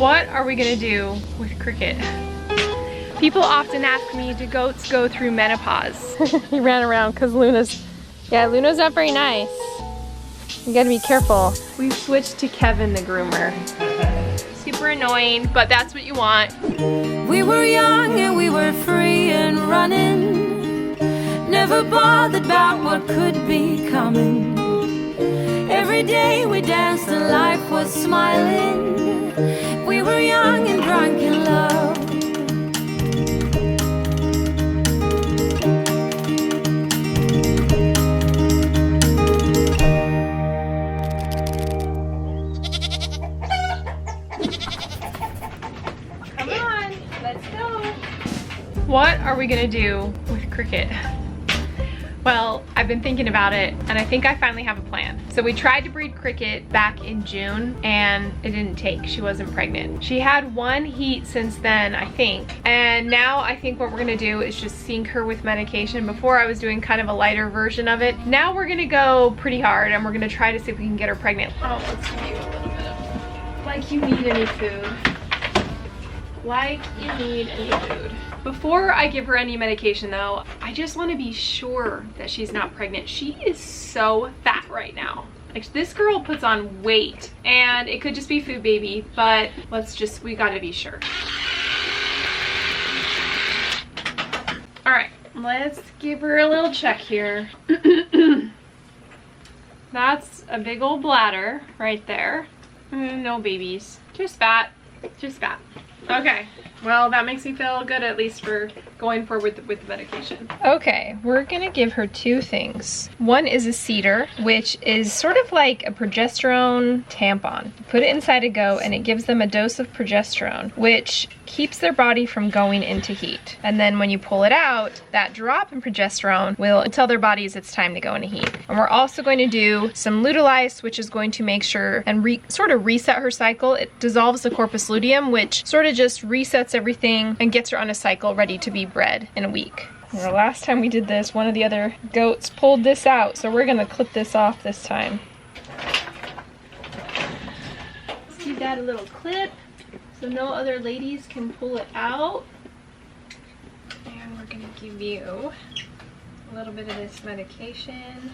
What are we gonna do with Cricket? People often ask me, do goats go through menopause? He ran around because Luna's not very nice. You gotta be careful. We've switched to Kevin the groomer. Super annoying, but that's what you want. We were young and we were free and running, never bothered about what could be coming. Every day we danced and life was smiling. We were young and drunk in love. Come on, let's go. What are we gonna do with Cricket? Well, I've been thinking about it and I think I finally have a plan. So we tried to breed Cricket back in June and it didn't take. She wasn't pregnant. She had one heat since then, I think. And now I think what we're gonna do is just sync her with medication. Before I was doing kind of a lighter version of it. Now we're gonna go pretty hard and we're gonna try to see if we can get her pregnant. Oh, let's give you a little bit of, like you need any food. Like you need any food. Before I give her any medication though, I just want to be sure that she's not pregnant. She is so fat right now. Like, this girl puts on weight and it could just be food baby, but we gotta be sure. All right, let's give her a little check here. That's a big old bladder right there. No babies, just fat, just fat. Okay, well that makes me feel good, at least for going forward with the medication. Okay, we're gonna give her two things. One is a cedar, which is sort of like a progesterone tampon. You put it inside a goat and it gives them a dose of progesterone, which keeps their body from going into heat. And then when you pull it out, that drop in progesterone will tell their bodies it's time to go into heat. And we're also going to do some luteolice, which is going to make sure and sort of reset her cycle. It dissolves the corpus luteum, which sort of just resets everything and gets her on a cycle ready to be bred in a week. The last time we did this, one of the other goats pulled this out, so we're gonna clip this off this time. Let's give that a little clip so no other ladies can pull it out. And we're gonna give you a little bit of this medication.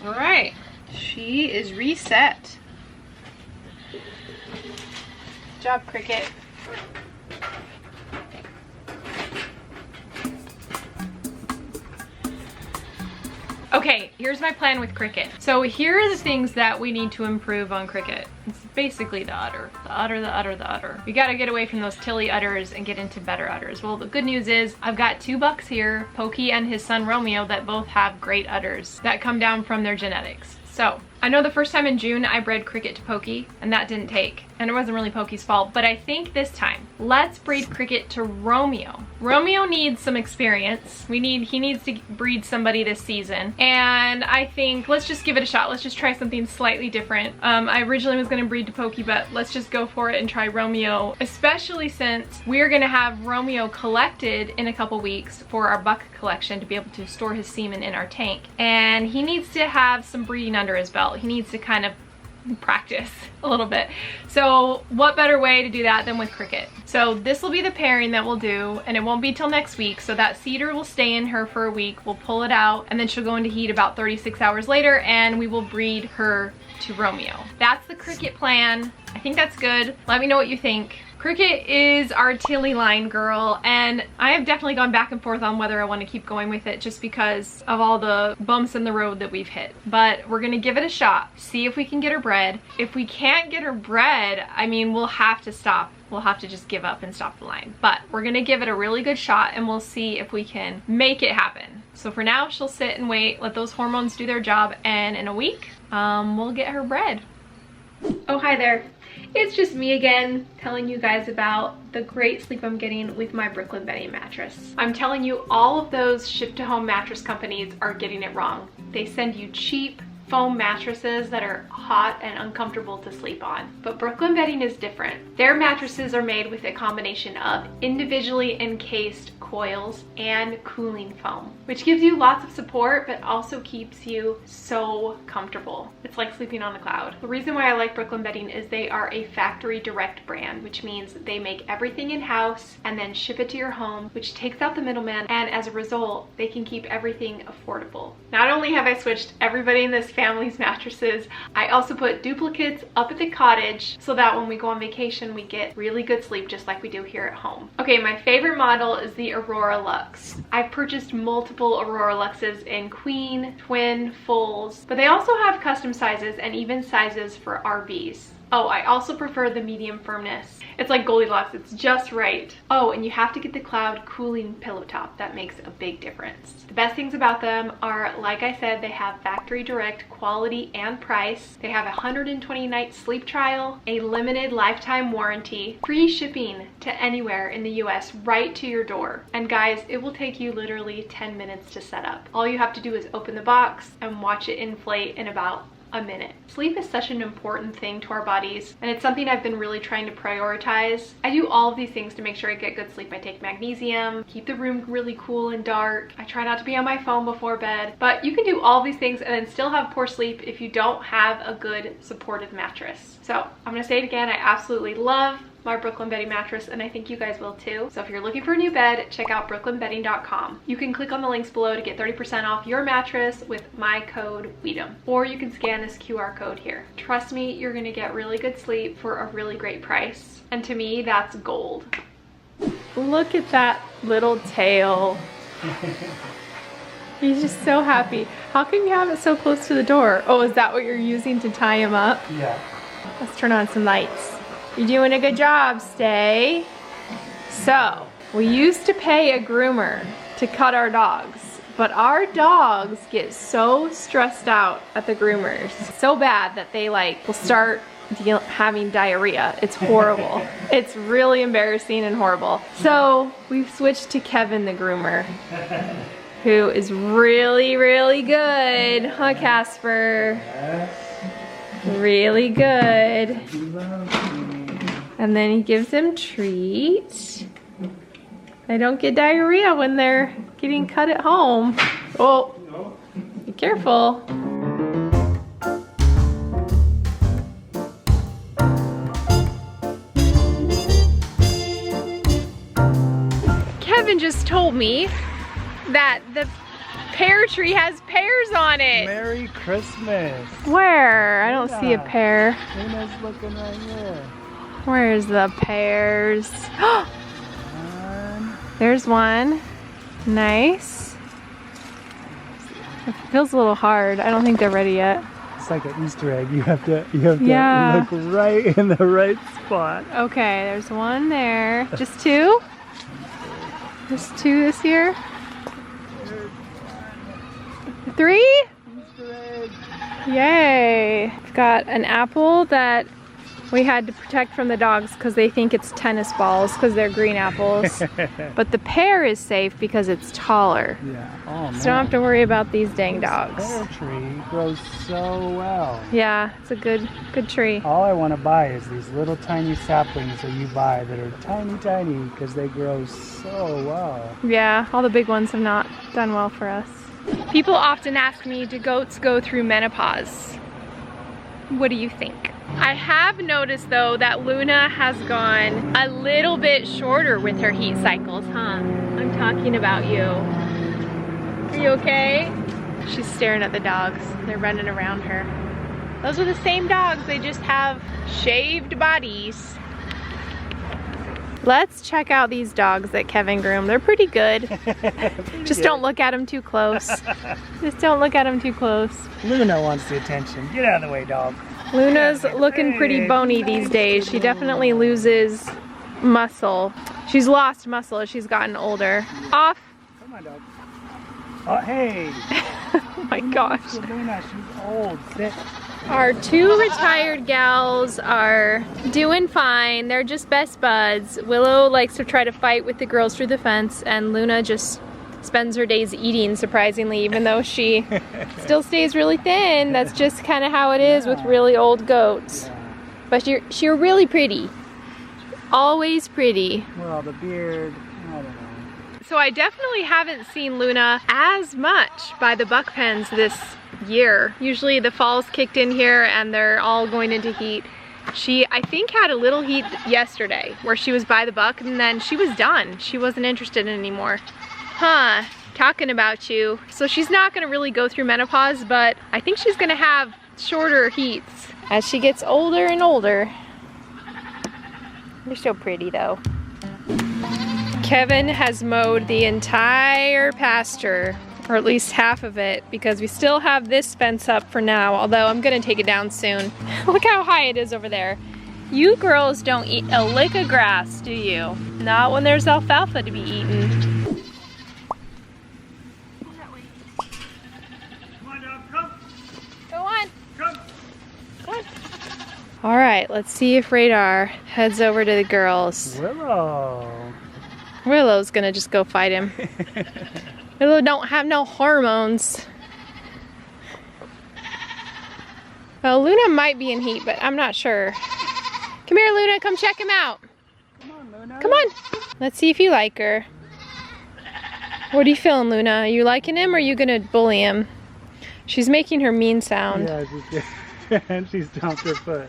All right, she is reset. Good job, Cricket. Okay, here's my plan with Cricket. So here are the things that we need to improve on Cricket. It's basically the udder. The udder, the udder, the udder. We gotta get away from those tilly udders and get into better udders. Well, the good news is I've got two bucks here, Pokey and his son Romeo, that both have great udders that come down from their genetics. So I know the first time in June I bred Cricket to Pokey and that didn't take. And it wasn't really Pokey's fault, but I think this time, let's breed Cricket to Romeo. Romeo needs some experience. He needs to breed somebody this season. And I think, let's just give it a shot. Let's just try something slightly different. I originally was gonna breed to Pokey, but let's just go for it and try Romeo, especially since we're gonna have Romeo collected in a couple weeks for our buck collection to be able to store his semen in our tank. And he needs to have some breeding under his belt. He needs to kind of practice a little bit. So what better way to do that than with Cricket? So this will be the pairing that we'll do, and it won't be till next week. So that cedar will stay in her for a week. We'll pull it out and then she'll go into heat about 36 hours later and we will breed her to Romeo. That's the Cricket plan. I think that's good. Let me know what you think. Cricket is our tilly line girl, and I have definitely gone back and forth on whether I want to keep going with it just because of all the bumps in the road that we've hit. But we're gonna give it a shot, see if we can get her bred. If we can't get her bred, I mean, we'll have to stop. We'll have to just give up and stop the line. But we're gonna give it a really good shot and we'll see if we can make it happen. So for now, she'll sit and wait, let those hormones do their job, and in a week, we'll get her bred. Oh, hi there. It's just me again, telling you guys about the great sleep I'm getting with my Brooklyn bedding mattress. I'm telling you, all of those ship-to-home mattress companies are getting it wrong. They send you cheap, foam mattresses that are hot and uncomfortable to sleep on. But Brooklyn Bedding is different. Their mattresses are made with a combination of individually encased coils and cooling foam, which gives you lots of support but also keeps you so comfortable. It's like sleeping on a cloud. The reason why I like Brooklyn Bedding is they are a factory direct brand, which means they make everything in-house and then ship it to your home, which takes out the middleman, and as a result they can keep everything affordable. Not only have I switched everybody in this family's mattresses, I also put duplicates up at the cottage so that when we go on vacation we get really good sleep just like we do here at home. Okay, my favorite model is the Aurora Luxe. I've purchased multiple Aurora Luxes in queen, twin, fulls, but they also have custom sizes and even sizes for RVs. Oh, I also prefer the medium firmness. It's like Goldilocks, it's just right. Oh, and you have to get the cloud cooling pillow top. That makes a big difference. The best things about them are, like I said, they have factory direct quality and price. They have a 120-night sleep trial, a limited lifetime warranty, free shipping to anywhere in the US right to your door. And guys, it will take you literally 10 minutes to set up. All you have to do is open the box and watch it inflate in about a minute. Sleep is such an important thing to our bodies, and it's something I've been really trying to prioritize. I do all of these things to make sure I get good sleep. I take magnesium, keep the room really cool and dark. I try not to be on my phone before bed, but you can do all of these things and then still have poor sleep if you don't have a good supportive mattress. So I'm gonna say it again, I absolutely love my Brooklyn Bedding mattress, and I think you guys will too. So if you're looking for a new bed, check out brooklynbedding.com. You can click on the links below to get 30% off your mattress with my code WEEDUM, or you can scan this QR code here. Trust me, you're gonna get really good sleep for a really great price, and to me that's gold. Look at that little tail. He's just so happy. How can you have it so close to the door? Oh, is that what you're using to tie him up? Yeah. Let's turn on some lights. You're doing a good job, Stay. So, we used to pay a groomer to cut our dogs, but our dogs get so stressed out at the groomers, so bad that they will start having diarrhea. It's horrible. It's really embarrassing and horrible. So, we've switched to Kevin the groomer, who is really, really good. Huh, Casper? Really good. And then he gives them treats. They don't get diarrhea when they're getting cut at home. Oh, be careful. Kevin just told me that the pear tree has pears on it. Merry Christmas. Where? I don't see a pear. Luna's looking right here. Where's the pears? There's one. Nice. It feels a little hard. I don't think they're ready yet. It's like an Easter egg. You have to look right in the right spot. Okay, there's one there. Just two? Just two this year? Three? Easter egg. Yay. We've got an apple that we had to protect from the dogs because they think it's tennis balls because they're green apples. But the pear is safe because it's taller. Yeah. Oh, man. So don't have to worry about these dang dogs. This pear tree grows so well. Yeah, it's a good tree. All I want to buy is these little tiny saplings that you buy that are tiny because they grow so well. Yeah, all the big ones have not done well for us. People often ask me, do goats go through menopause? What do you think? I have noticed though that Luna has gone a little bit shorter with her heat cycles, huh? I'm talking about you. Are you okay? She's staring at the dogs. They're running around her. Those are the same dogs, they just have shaved bodies. Let's check out these dogs that Kevin groomed. They're pretty good. Just don't look at them too close. Just don't look at them too close. Luna wants the attention. Get out of the way, dog. Luna's looking pretty bony these days. She definitely loses muscle. She's lost muscle as she's gotten older. Off. Come on, dog. Oh, hey. Oh my gosh. Luna, she's old. Sit. Our two retired gals are doing fine. They're just best buds. Willow likes to try to fight with the girls through the fence, and Luna just spends her days eating, surprisingly, even though she still stays really thin. That's just kind of how it is with really old goats. But she's really pretty. Always pretty. Well, the beard, I don't know. So I definitely haven't seen Luna as much by the buck pens this year. Usually the fall's kicked in here and they're all going into heat. She, I think, had a little heat yesterday where she was by the buck and then she was done. She wasn't interested in anymore. Huh, talking about you. So she's not gonna really go through menopause, but I think she's gonna have shorter heats as she gets older and older. They're so pretty though. Kevin has mowed the entire pasture, or at least half of it, because we still have this fence up for now, although I'm gonna take it down soon. Look how high it is over there. You girls don't eat a lick of grass, do you? Not when there's alfalfa to be eaten. Go on. Come on. All right, let's see if Radar heads over to the girls. Willow. Willow's gonna just go fight him. Willow don't have no hormones. Well, Luna might be in heat, but I'm not sure. Come here, Luna, come check him out. Come on, Luna. Come on. Let's see if you like her. What are you feeling, Luna? Are you liking him or are you gonna bully him? She's making her mean sound. Yeah, and she stomped her foot.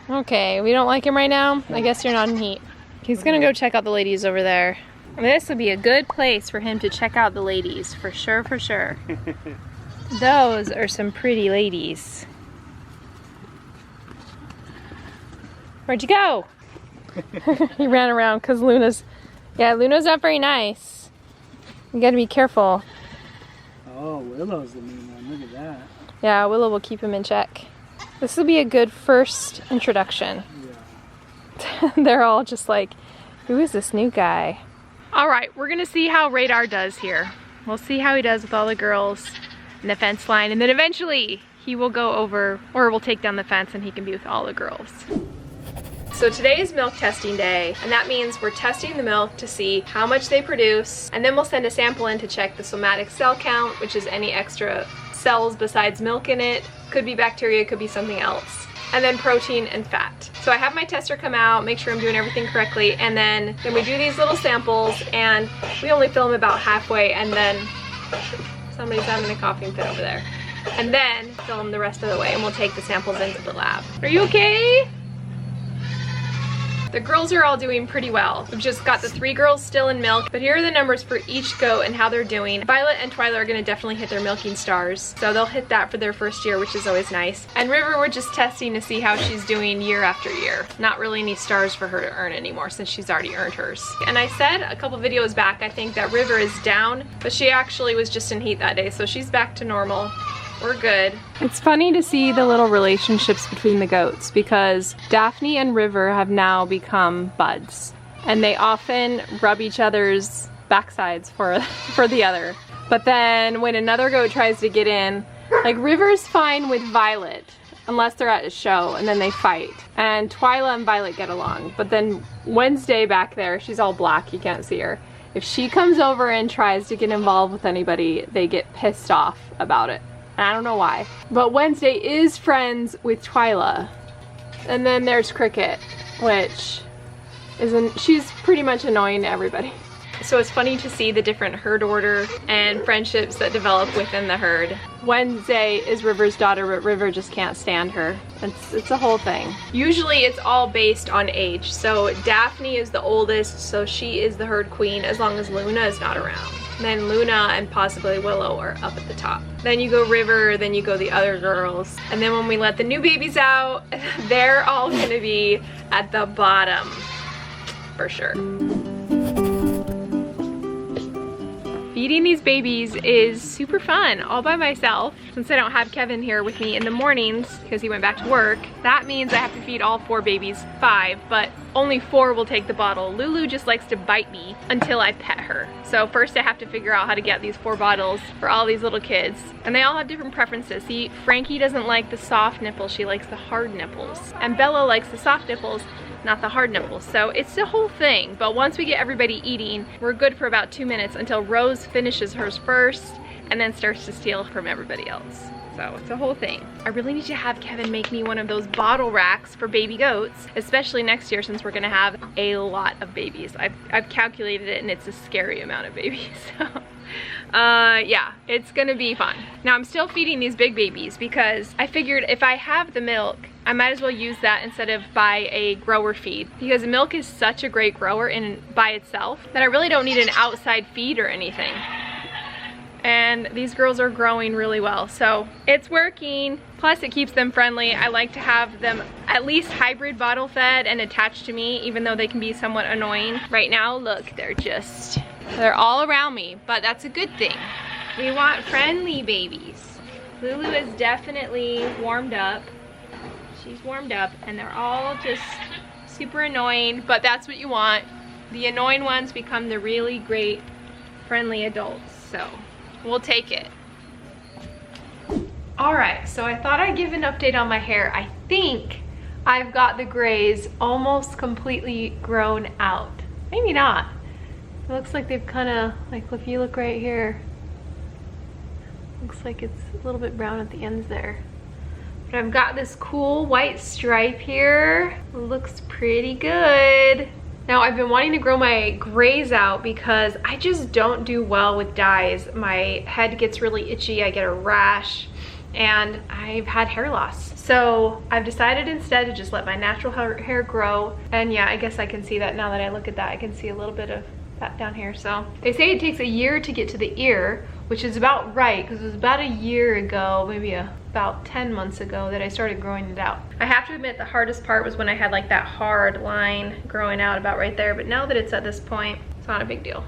Okay, we don't like him right now. I guess you're not in heat. He's gonna go check out the ladies over there. This would be a good place for him to check out the ladies, for sure, for sure. Those are some pretty ladies. Where'd you go? He ran around because Luna's not very nice. You gotta be careful. Oh, Willow's the mean one, look at that. Yeah, Willow will keep him in check. This will be a good first introduction. Yeah. They're all just like, who is this new guy? All right, we're gonna see how Radar does here. We'll see how he does with all the girls in the fence line, and then eventually he will go over, or we'll take down the fence and he can be with all the girls. So today is milk testing day, and that means we're testing the milk to see how much they produce, and then we'll send a sample in to check the somatic cell count, which is any extra cells besides milk in it. Could be bacteria, could be something else. And then protein and fat. So I have my tester come out, make sure I'm doing everything correctly, and then we do these little samples, and we only film about halfway, and then somebody's having a coughing fit over there. And then film the rest of the way, and we'll take the samples into the lab. Are you okay? The girls are all doing pretty well. We've just got the 3 girls still in milk, but here are the numbers for each goat and how they're doing. Violet and Twyla are gonna definitely hit their milking stars, so they'll hit that for their first year, which is always nice. And River, we're just testing to see how she's doing year after year. Not really any stars for her to earn anymore since she's already earned hers. And I said a couple videos back, I think that River is down, but she actually was just in heat that day, so she's back to normal. We're good. It's funny to see the little relationships between the goats because Daphne and River have now become buds, and they often rub each other's backsides for the other. But then when another goat tries to get in, like River's fine with Violet unless they're at a show, and then they fight. And Twyla and Violet get along, but then Wednesday back there, she's all black, you can't see her. If she comes over and tries to get involved with anybody, they get pissed off about it. I don't know why. But Wednesday is friends with Twyla. And then there's Cricket, which she's pretty much annoying to everybody. So it's funny to see the different herd order and friendships that develop within the herd. Wednesday is River's daughter, but River just can't stand her. It's a whole thing. Usually it's all based on age. So Daphne is the oldest, so she is the herd queen as long as Luna is not around. Then Luna and possibly Willow are up at the top. Then you go River, then you go the other girls. And then when we let the new babies out, they're all gonna be at the bottom, for sure. Feeding these babies is super fun all by myself. since I don't have Kevin here with me in the mornings because he went back to work, that means I have to feed all 4 babies 5, but only 4 will take the bottle. Lulu just likes to bite me until I pet her. So first I have to figure out how to get these 4 bottles for all these little kids. And they all have different preferences. See, Frankie doesn't like the soft nipples, she likes the hard nipples. And Bella likes the soft nipples, not the hard nipples. So it's the whole thing. But once we get everybody eating, we're good for about 2 minutes until Rose finishes hers first and then starts to steal from everybody else. So it's a whole thing. I really need to have Kevin make me one of those bottle racks for baby goats, especially next year since we're gonna have a lot of babies. I've calculated it and it's a scary amount of babies. So yeah, it's gonna be fun. Now I'm still feeding these big babies because I figured if I have the milk, I might as well use that instead of buy a grower feed, because milk is such a great grower by itself that I really don't need an outside feed or anything. And these girls are growing really well, so it's working. Plus it keeps them friendly. I like to have them at least hybrid bottle fed and attached to me, even though they can be somewhat annoying. Right now, look, they're all around me, but that's a good thing. We want friendly babies. Lulu is definitely warmed up. She's warmed up and they're all just super annoying, but that's what you want. The annoying ones become the really great friendly adults, so we'll take it. All right, so I thought I'd give an update on my hair. I think I've got the grays almost completely grown out. Maybe not. It looks like they've kind of, like if you look right here, looks like it's a little bit brown at the ends there. But I've got this cool white stripe here. It looks pretty good. Now I've been wanting to grow my grays out because I just don't do well with dyes. My head gets really itchy, I get a rash, and I've had hair loss. So I've decided instead to just let my natural hair grow. And yeah, I guess I can see that now that I look at that. I can see a little bit of that down here. So they say it takes a year to get to the ear, which is about right, because it was about a year ago, maybe about 10 months ago, that I started growing it out. I have to admit the hardest part was when I had like that hard line growing out about right there, but now that it's at this point, it's not a big deal.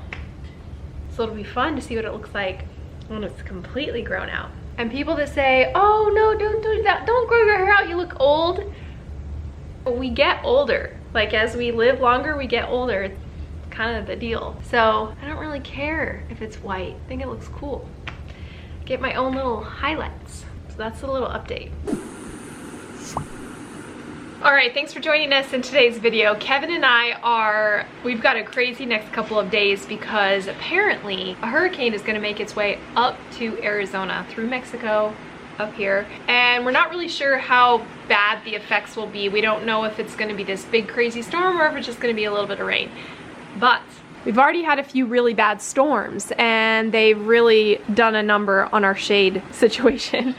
So it'll be fun to see what it looks like when it's completely grown out. And people that say, oh no, don't do that, don't grow your hair out, you look old. We get older. Like as we live longer, we get older. It's kind of the deal. So I don't really care if it's white. I think it looks cool. Get my own little highlights. So that's a little update. All right, thanks for joining us in today's video. Kevin and we've got a crazy next couple of days because apparently a hurricane is gonna make its way up to Arizona through Mexico up here. And we're not really sure how bad the effects will be. We don't know if it's gonna be this big crazy storm or if it's just gonna be a little bit of rain. But we've already had a few really bad storms and they've really done a number on our shade situation.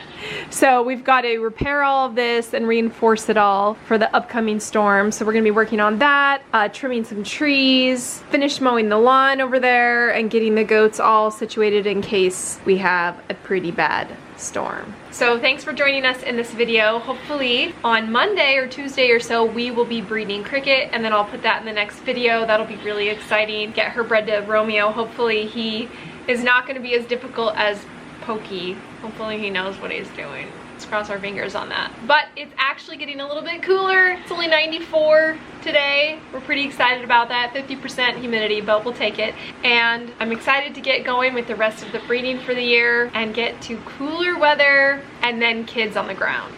So we've got to repair all of this and reinforce it all for the upcoming storm. So we're gonna be working on that, trimming some trees, finish mowing the lawn over there, and getting the goats all situated in case we have a pretty bad storm. So thanks for joining us in this video. Hopefully on Monday or Tuesday or so we will be breeding Cricket, and then I'll put that in the next video. That'll be really exciting. Get her bred to Romeo. Hopefully he is not going to be as difficult as Pokey. Hopefully he knows what he's doing. Let's cross our fingers on that. But it's actually getting a little bit cooler. It's only 94 today. We're pretty excited about that. 50% humidity, but we'll take it. And I'm excited to get going with the rest of the breeding for the year and get to cooler weather and then kids on the ground.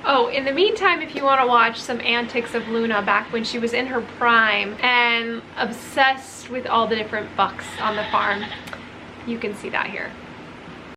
Oh, in the meantime, if you want to watch some antics of Luna back when she was in her prime and obsessed with all the different bucks on the farm, you can see that here.